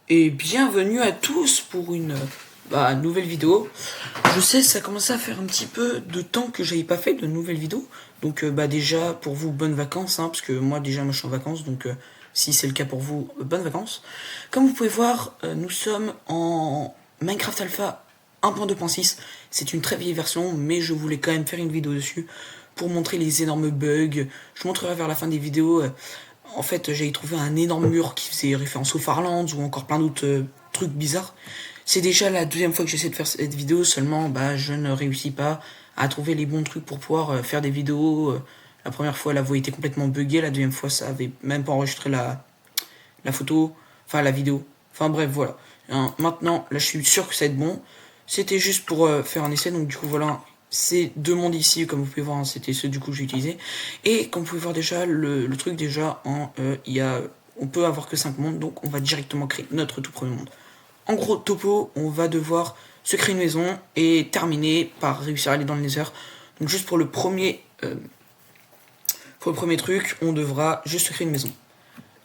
Et bienvenue à tous pour une nouvelle vidéo. Je sais, ça commence à faire un petit peu de temps que j'avais pas fait de nouvelles vidéos. Donc déjà pour vous bonnes vacances, parce que moi déjà je suis en vacances, donc si c'est le cas pour vous, bonnes vacances. Comme vous pouvez voir, nous sommes en Minecraft Alpha 1.2.6. C'est une très vieille version, mais je voulais quand même faire une vidéo dessus pour montrer les énormes bugs. Je montrerai vers la fin des vidéos. En fait, j'avais trouvé un énorme mur qui faisait référence aux Farlands ou encore plein d'autres trucs bizarres. C'est déjà la deuxième fois que j'essaie de faire cette vidéo, seulement je ne réussis pas à trouver les bons trucs pour pouvoir faire des vidéos. La première fois, la voix était complètement buggée, la deuxième fois, ça avait même pas enregistré la photo, enfin la vidéo. Enfin bref, voilà. Maintenant, là, je suis sûr que ça va être bon. C'était juste pour faire un essai, donc du coup, voilà. Ces deux mondes ici, comme vous pouvez voir, c'était ceux du coup que j'ai utilisé. Et comme vous pouvez voir déjà, le truc déjà, on peut avoir que 5 mondes, donc on va directement créer notre tout premier monde. En gros, topo, on va devoir se créer une maison et terminer par réussir à aller dans le Nether. Donc juste pour le premier truc, on devra juste se créer une maison.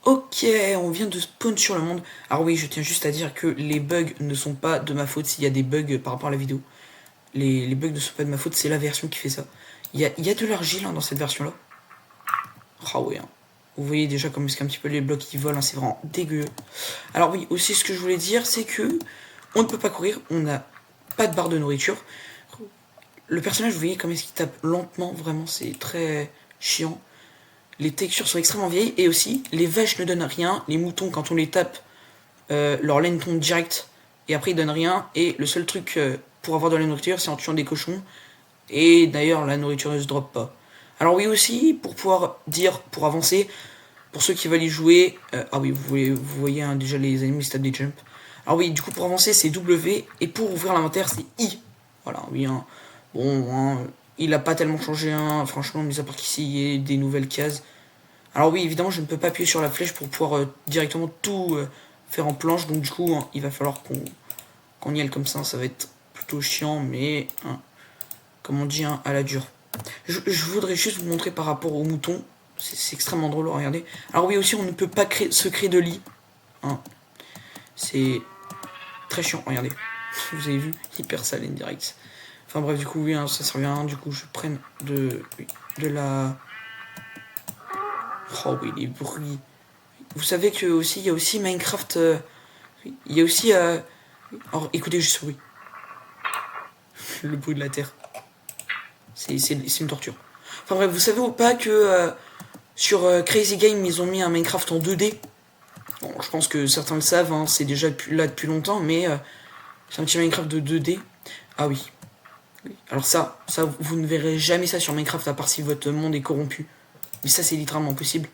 Ok, on vient de spawn sur le monde. Alors oui, je tiens juste à dire que les bugs ne sont pas de ma faute s'il y a des bugs par rapport à la vidéo. Les bugs ne sont pas de ma faute, c'est la version qui fait ça. Il y a de l'argile dans cette version-là. Ah ouais, Vous voyez déjà comme c'est un petit peu les blocs qui volent, c'est vraiment dégueu. Alors oui, aussi ce que je voulais dire, c'est que on ne peut pas courir, on n'a pas de barre de nourriture. Le personnage, vous voyez comme est-ce qu'il tape lentement, vraiment, c'est très chiant. Les textures sont extrêmement vieilles, et aussi, les vaches ne donnent rien. Les moutons, quand on les tape, leur laine tombe direct, et après ils donnent rien. Et le seul truc pour avoir de la nourriture, c'est en tuant des cochons. Et d'ailleurs, la nourriture ne se drop pas. Alors oui aussi, pour pouvoir dire, pour avancer, pour ceux qui veulent y jouer, ah oui, vous voyez déjà les ennemis se tapent des jumps. Alors oui, du coup pour avancer c'est W, et pour ouvrir l'inventaire c'est I. Voilà, oui, bon, il a pas tellement changé, franchement, mais à part qu'ici il y ait des nouvelles cases. Alors oui, évidemment je ne peux pas appuyer sur la flèche pour pouvoir directement tout faire en planche, donc du coup il va falloir qu'on y aille comme ça va être plutôt chiant, mais comme on dit, à la dure. Je voudrais juste vous montrer par rapport aux moutons. C'est extrêmement drôle, regardez. Alors oui, aussi, on ne peut pas se créer de lit. C'est très chiant, regardez. Vous avez vu, hyper sale direct. Enfin bref, du coup, oui, ça sert à rien. Du coup, je prenne de la... Oh oui, les bruits. Vous savez que aussi, il y a aussi Minecraft... il y a aussi... Alors, écoutez juste oui. Le bruit de la terre. C'est une torture. Enfin bref, vous savez ou pas que sur Crazy Game, ils ont mis un Minecraft en 2D. Bon, je pense que certains le savent, c'est déjà là depuis longtemps, mais c'est un petit Minecraft de 2D. Ah oui. Alors ça, vous ne verrez jamais ça sur Minecraft, à part si votre monde est corrompu. Mais ça, c'est littéralement impossible.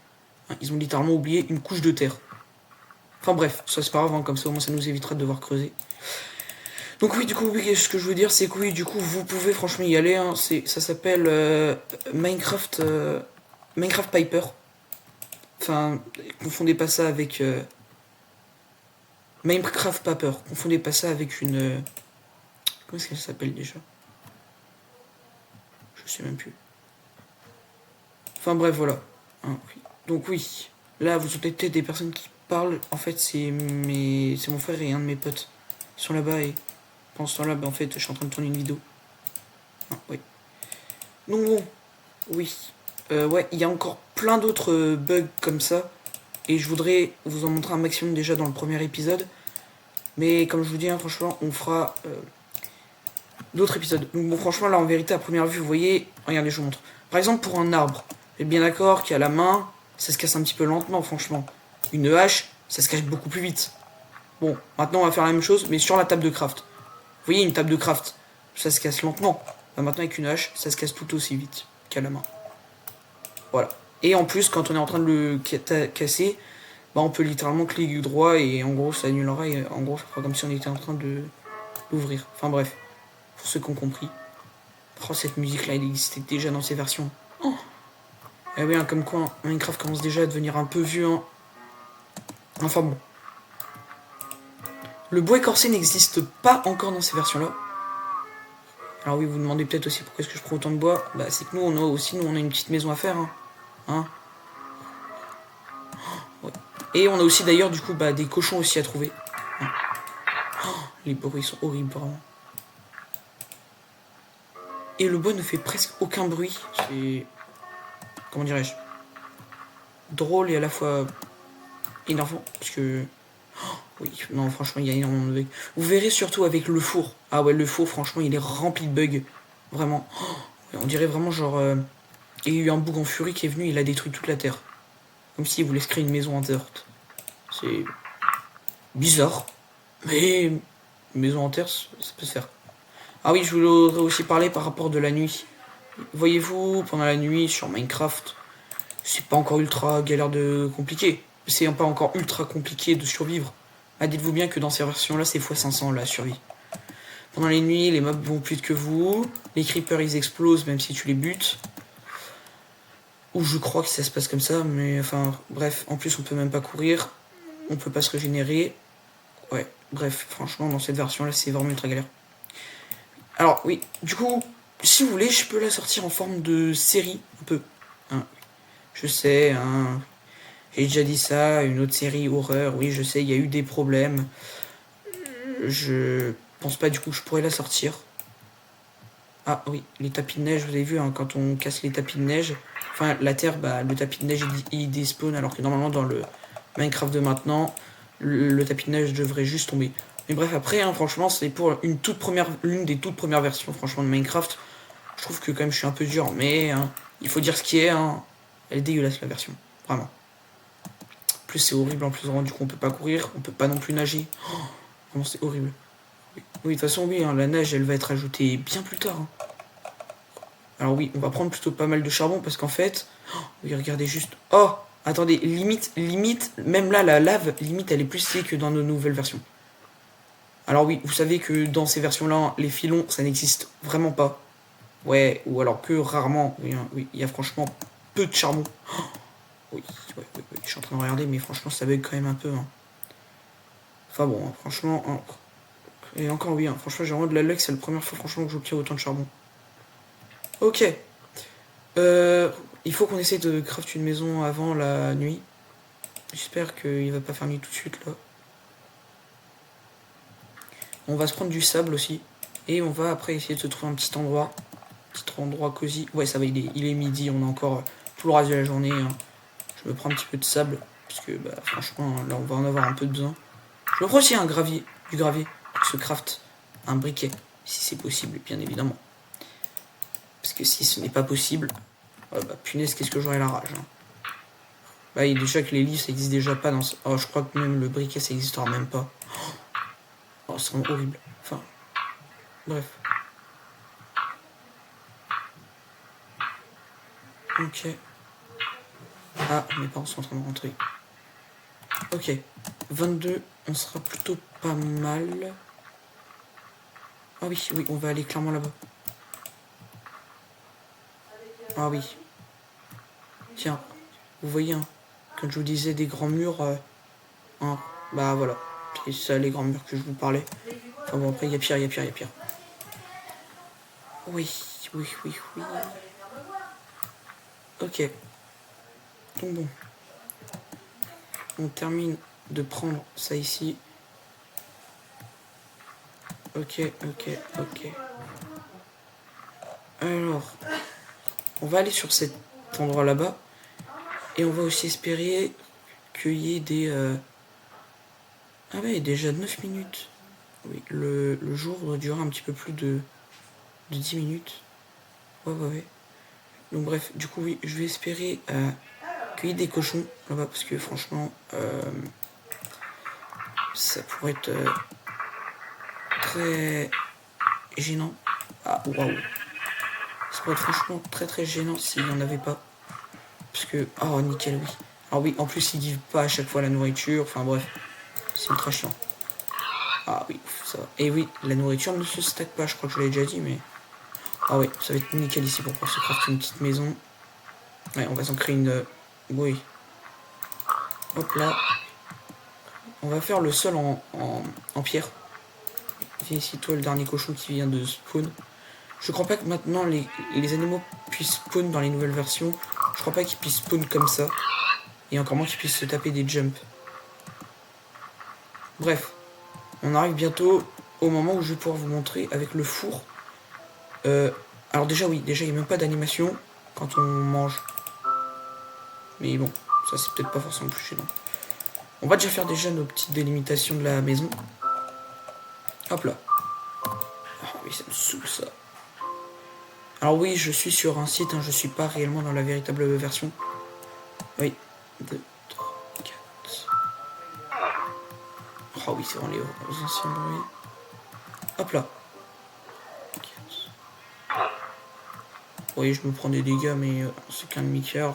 Ils ont littéralement oublié une couche de terre. Enfin bref, ça c'est pas grave, comme ça au moins ça nous évitera de devoir creuser. Donc oui, du coup, oui, ce que je veux dire, c'est que oui, du coup, vous pouvez franchement y aller. Ça s'appelle Minecraft Piper. Enfin, confondez pas ça avec Minecraft Paper. Confondez pas ça avec une... comment est-ce qu'elle s'appelle déjà? Je sais même plus. Enfin bref, voilà. Oui. Donc oui, là vous entendez peut-être des personnes qui parlent. En fait, c'est mon frère et un de mes potes. Ils sont là-bas et pendant ce temps-là, en fait, je suis en train de tourner une vidéo. Oui. Donc bon, oui. Ouais, il y a encore plein d'autres bugs comme ça. Et je voudrais vous en montrer un maximum déjà dans le premier épisode. Mais comme je vous dis, franchement, on fera d'autres épisodes. Donc bon, franchement, là, en vérité, à première vue, vous voyez... Regardez, je vous montre. Par exemple, pour un arbre, vous êtes bien d'accord qu'à la main, ça se casse un petit peu lentement, franchement. Une hache, ça se casse beaucoup plus vite. Bon, maintenant, on va faire la même chose, mais sur la table de craft. Vous voyez, une table de craft, ça se casse lentement. Maintenant, avec une hache, ça se casse tout aussi vite qu'à la main. Voilà. Et en plus, quand on est en train de le casser, on peut littéralement cliquer droit et en gros, ça annulera. Et en gros, ça fera comme si on était en train de l'ouvrir. Enfin bref, pour ceux qui ont compris. Oh, cette musique-là, elle existait déjà dans ces versions. Oh. Eh bien, comme quoi, Minecraft commence déjà à devenir un peu vieux. Enfin bon. Le bois écorcé n'existe pas encore dans ces versions-là. Alors oui, vous vous demandez peut-être aussi pourquoi est-ce que je prends autant de bois. C'est que nous, on a une petite maison à faire. Ouais. Et on a aussi d'ailleurs, du coup, des cochons aussi à trouver. Hein. Oh, les bruits sont horribles, vraiment. Et le bois ne fait presque aucun bruit. C'est... Comment dirais-je? Drôle et à la fois énervant. Parce que... Oui, non, franchement, il y a énormément de bugs. Vous verrez surtout avec le four. Ah ouais, le four, franchement, il est rempli de bugs. Vraiment. Oh, on dirait vraiment genre... il y a eu un bug en furie qui est venu, il a détruit toute la terre. Comme s'il voulait se créer une maison en dirt. C'est bizarre. Mais une maison en terre, ça peut se faire. Ah oui, je voulais aussi parler par rapport de la nuit. Voyez-vous, pendant la nuit sur Minecraft, c'est pas encore ultra galère de compliqué. C'est pas encore ultra compliqué de survivre. Ah, dites-vous bien que dans ces versions-là, c'est x500 la survie. Pendant les nuits, les mobs vont plus vite que vous. Les creepers, ils explosent même si tu les butes. Ou je crois que ça se passe comme ça, mais enfin, bref. En plus, on peut même pas courir. On peut pas se régénérer. Ouais, bref, franchement, dans cette version-là, c'est vraiment ultra galère. Alors, oui, du coup, si vous voulez, je peux la sortir en forme de série, un peu. Hein. Je sais, hein, j'ai déjà dit ça, une autre série horreur, oui, je sais, il y a eu des problèmes. Je pense pas du coup que je pourrais la sortir. Ah oui, les tapis de neige, vous avez vu, hein, quand on casse les tapis de neige, enfin la terre, bah, le tapis de neige il despawn, alors que normalement dans le Minecraft de maintenant, le tapis de neige devrait juste tomber. Mais bref, après, hein, franchement, c'est pour l'une des toutes premières versions, franchement, de Minecraft. Je trouve que quand même je suis un peu dur, mais hein, il faut dire ce qui est, hein, elle est dégueulasse la version, vraiment. En plus c'est horrible, en plus du coup on peut pas courir, on peut pas non plus nager. Oh, vraiment c'est horrible. Oui, de toute façon, oui, hein, la neige, elle va être ajoutée bien plus tard. Hein. Alors oui, on va prendre plutôt pas mal de charbon parce qu'en fait... Oh, oui, regardez juste... Oh, attendez, limite, même là, la lave, limite, elle est plus stylée que dans nos nouvelles versions. Alors oui, vous savez que dans ces versions-là, les filons, ça n'existe vraiment pas. Ouais, ou alors que rarement. Oui, hein, oui, il y a franchement peu de charbon. Oh, oui, je suis en train de regarder, mais franchement, ça bug quand même un peu. Hein. Enfin bon, hein, franchement... Hein, et encore oui, hein, franchement j'ai vraiment de la luck, c'est la première fois franchement que j'obtiens autant de charbon. Ok. Il faut qu'on essaye de craft une maison avant la nuit. J'espère qu'il va pas faire nuit tout de suite là. On va se prendre du sable aussi. Et on va après essayer de se trouver un petit endroit. Cosy. Ouais ça va, il est midi, on a encore tout le reste de la journée. Hein. Je me prends un petit peu de sable. Parce que bah, franchement là on va en avoir un peu besoin. Je me prends aussi du gravier. Pour se craft un briquet. Si c'est possible, bien évidemment. Parce que si ce n'est pas possible, bah punaise, qu'est-ce que j'aurais la rage. Hein. Bah, il déjà que les livres, ça existe déjà pas dans ce... Oh, je crois que même le briquet, ça existera même pas. Oh, c'est vraiment horrible. Enfin, bref. Ok. Ah, mes parents sont en train de rentrer. Ok. 22, on sera plutôt pas mal. Ah oui, oui, on va aller clairement là-bas. Ah oui. Tiens, vous voyez, hein, quand je vous disais des grands murs, hein, bah voilà. C'est ça les grands murs que je vous parlais. Enfin bon, après, il y a pire. Oui. Ok. Donc bon. On termine de prendre ça ici. Ok. Alors, on va aller sur cet endroit là-bas. Et on va aussi espérer qu'il y ait des... Ah ouais, déjà 9 minutes. Oui, le jour doit durer un petit peu plus de 10 minutes. Ouais. Donc bref, du coup, oui, je vais espérer qu'il y ait des cochons là-bas. Parce que franchement, ça pourrait être très gênant. Ah, waouh. Ça pourrait être franchement très gênant s'il n'y en avait pas. Parce que... Oh, nickel, oui. Alors oui, en plus, ils disent pas à chaque fois la nourriture. Enfin bref, c'est ultra chiant. Ah oui, ça va. Et oui, la nourriture ne se stack pas, je crois que je l'ai déjà dit, mais... Ah oui, ça va être nickel ici pour pouvoir se crafter une petite maison. Ouais, on va s'en créer une... Oui. Hop là. On va faire le sol en pierre. Viens ici, toi, le dernier cochon qui vient de spawn. Je crois pas que maintenant les animaux puissent spawn dans les nouvelles versions. Je crois pas qu'ils puissent spawn comme ça. Et encore moins qu'ils puissent se taper des jumps. Bref. on arrive bientôt au moment où je vais pouvoir vous montrer avec le four. Alors déjà, oui, déjà, il n'y a même pas d'animation quand on mange. Mais bon, ça, c'est peut-être pas forcément plus gênant. On va déjà faire déjà nos petites délimitations de la maison. Hop là. Oh oui, ça me saoule, ça. Alors oui, je suis sur un site, hein, je suis pas réellement dans la véritable version. Oui. 2, 3, 4. Oh oui, c'est vraiment les anciens bruits. Hop là. 4. Oui, je me prends des dégâts, mais c'est qu'un demi-cœur.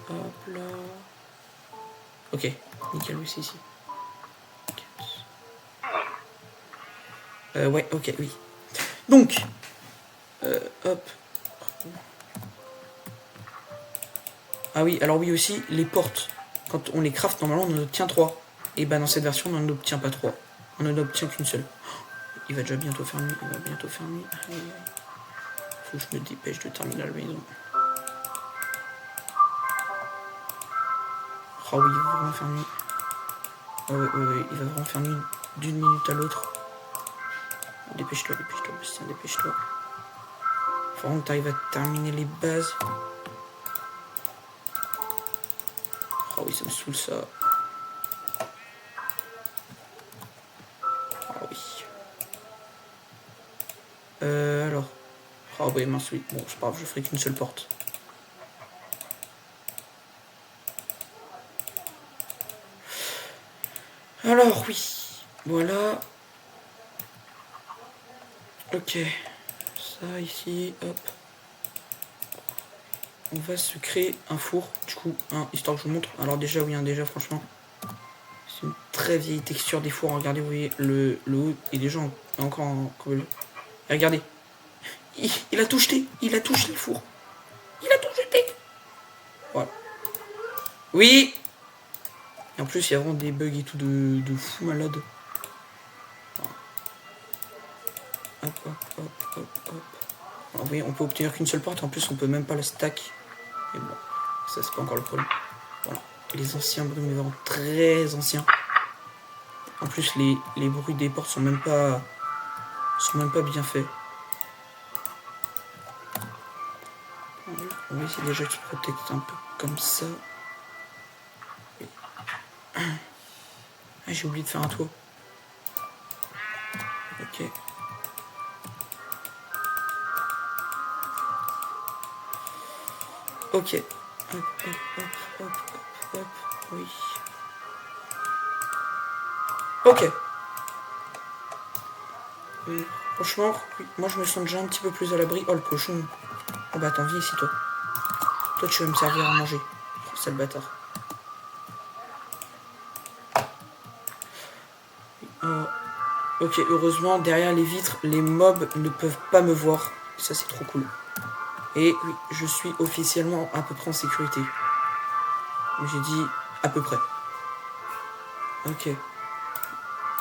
Hop là. Ok, nickel, oui, c'est ici. 4. Ouais, ok, oui. Donc, hop. Ah oui, alors oui aussi, les portes. Quand on les craft, normalement, on en obtient 3. Et bah dans cette version, on n'en obtient pas 3. On n'en obtient qu'une seule. Il va déjà bientôt faire nuit. Il va bientôt faire nuit. Faut que je me dépêche de terminer la maison. Oh oui, il va vraiment faire nuit. Ouais, il va vraiment faire nuit d'une minute à l'autre. Dépêche-toi, dépêche-toi, Bastien, dépêche-toi. Faut vraiment que tu arrives à terminer les bases. Oh oui, ça me saoule ça. Oh oui. Alors. Oh oui, mince, oui. Bon, c'est pas grave, je ferai qu'une seule porte. Alors, oui. Voilà. Ok. Ça, ici, hop. On va se créer un four, du coup, hein, histoire que je vous montre. Alors déjà, oui, hein, déjà, franchement, c'est une très vieille texture des fours. Regardez, vous voyez, le haut est déjà encore en... Et regardez. Il a tout jeté. Il a tout jeté, le four. Il a tout jeté. Voilà. Oui. Et en plus, il y a vraiment des bugs et tout de fou malade. Hop, hop, hop, hop, hop. Alors, vous voyez, on peut obtenir qu'une seule porte. En plus, on peut même pas la stack. Mais bon, ça, c'est pas encore le problème. Voilà. Les anciens bruits, mais vraiment très anciens. En plus, les bruits des portes sont même pas bien faits. On va essayer déjà de se protéger un peu comme ça. Ah, j'ai oublié de faire un toit. Ok. Ok. Hop, hop, hop, hop, hop, hop. Oui. Ok. Franchement, oui, moi je me sens déjà un petit peu plus à l'abri. Oh le cochon. Oh bah attends, viens ici toi. Toi tu vas me servir à manger. Oh, sale bâtard. Oh. Ok, heureusement, derrière les vitres, les mobs ne peuvent pas me voir. Ça c'est trop cool. Et oui, je suis officiellement à peu près en sécurité. J'ai dit à peu près. Ok. Là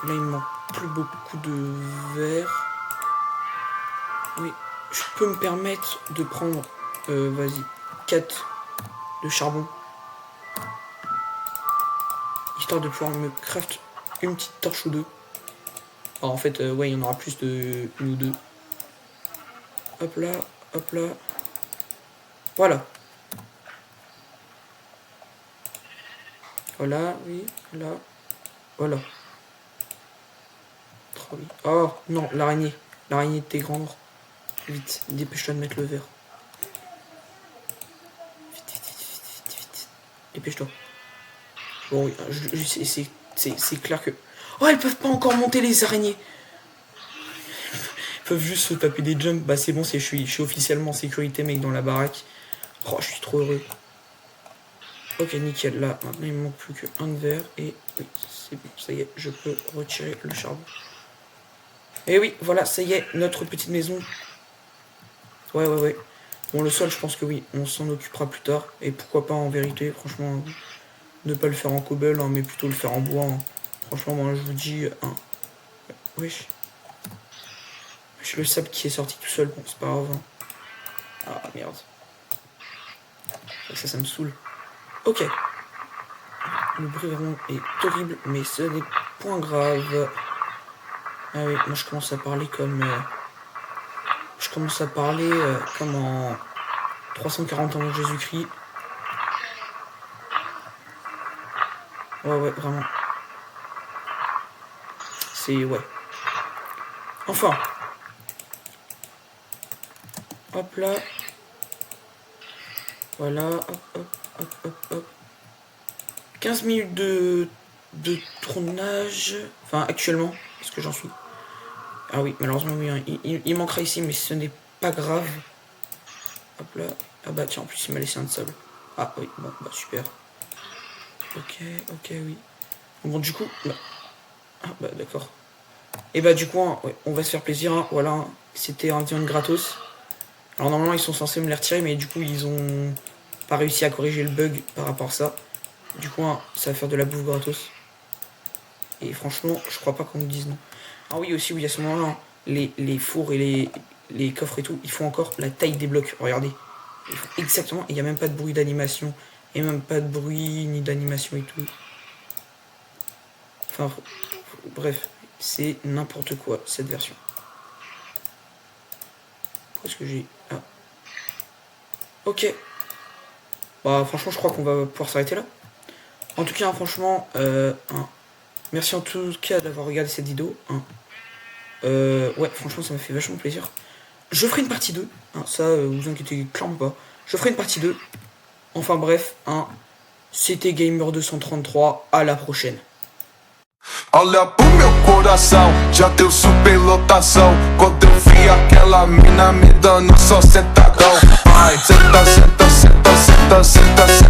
il me manque plus beaucoup de verre. Oui, je peux me permettre de prendre, vas-y, 4 de charbon. Histoire de pouvoir me craft une petite torche ou deux. Alors en fait, ouais, il y en aura plus de une ou deux. Hop là, hop là. Voilà. Voilà, oui, là. Voilà. Trop vite. Oh, non, l'araignée. L'araignée de tes grands. Vite, dépêche-toi de mettre le verre. Vite, vite, vite, vite, vite, vite. Dépêche-toi. Bon, oui, c'est clair que... Oh, elles peuvent pas encore monter les araignées. Elles peuvent juste se taper des jumps. Bah c'est bon, je suis officiellement en sécurité, mec, dans la baraque. Oh, je suis trop heureux. Ok, nickel. Là, maintenant, il me manque plus qu'un de verre. Et oui, c'est bon, ça y est, je peux retirer le charbon. Et oui, voilà, ça y est, notre petite maison. Ouais. Bon, le sol, je pense que oui, on s'en occupera plus tard. Et pourquoi pas, en vérité, franchement, ne pas le faire en cobble, hein, mais plutôt le faire en bois. Hein. Franchement, moi, je vous dis... Hein. Wesh. Wesh, le sable qui est sorti tout seul. Bon, c'est pas grave. Hein. Ah, merde. Ça me saoule. Ok. le bruit vraiment est horrible, mais ce n'est point grave. Ah oui, moi je commence à parler comme... je commence à parler comme en 340 ans de Jésus-Christ. Ouais, vraiment. C'est... ouais. Enfin. Hop là. Voilà, hop. 15 minutes de tournage. Enfin, actuellement, parce que j'en suis. Ah oui, malheureusement, oui, hein, il manquera ici, mais ce n'est pas grave. Hop là. Ah bah tiens, en plus, il m'a laissé un de sable. Ah oui, bon, bah super. Ok, oui. Bon, du coup, là. Ah bah d'accord. Et bah du coup, hein, ouais, on va se faire plaisir, hein, voilà. Hein, c'était un diamant gratos. Alors normalement, ils sont censés me les retirer, mais du coup, ils ont pas réussi à corriger le bug par rapport à ça. Du coup, hein, ça va faire de la bouffe gratos. Et franchement, je crois pas qu'on nous dise non. Ah oui, aussi, oui, à ce moment-là, hein, les fours et les coffres et tout, ils font encore la taille des blocs. Regardez. Ils font exactement, il n'y a même pas de bruit d'animation. Il n'y a même pas de bruit ni d'animation et tout. Enfin, bref, c'est n'importe quoi, cette version. Pourquoi est-ce que j'ai... Ah. Ok. Bah, franchement, je crois qu'on va pouvoir s'arrêter là. En tout cas, hein, franchement, merci en tout cas d'avoir regardé cette vidéo. Hein. Ouais, franchement, ça m'a fait vachement plaisir. Je ferai une partie 2. Hein, ça, vous inquiétez clairement pas. Je ferai une partie 2. Enfin bref, hein, c'était Gamer233. À la prochaine. Olha pro meu coração, já deu superlotação. Quando eu vi aquela mina me dando só sentadão. Vai, senta, senta, senta, senta, senta, senta.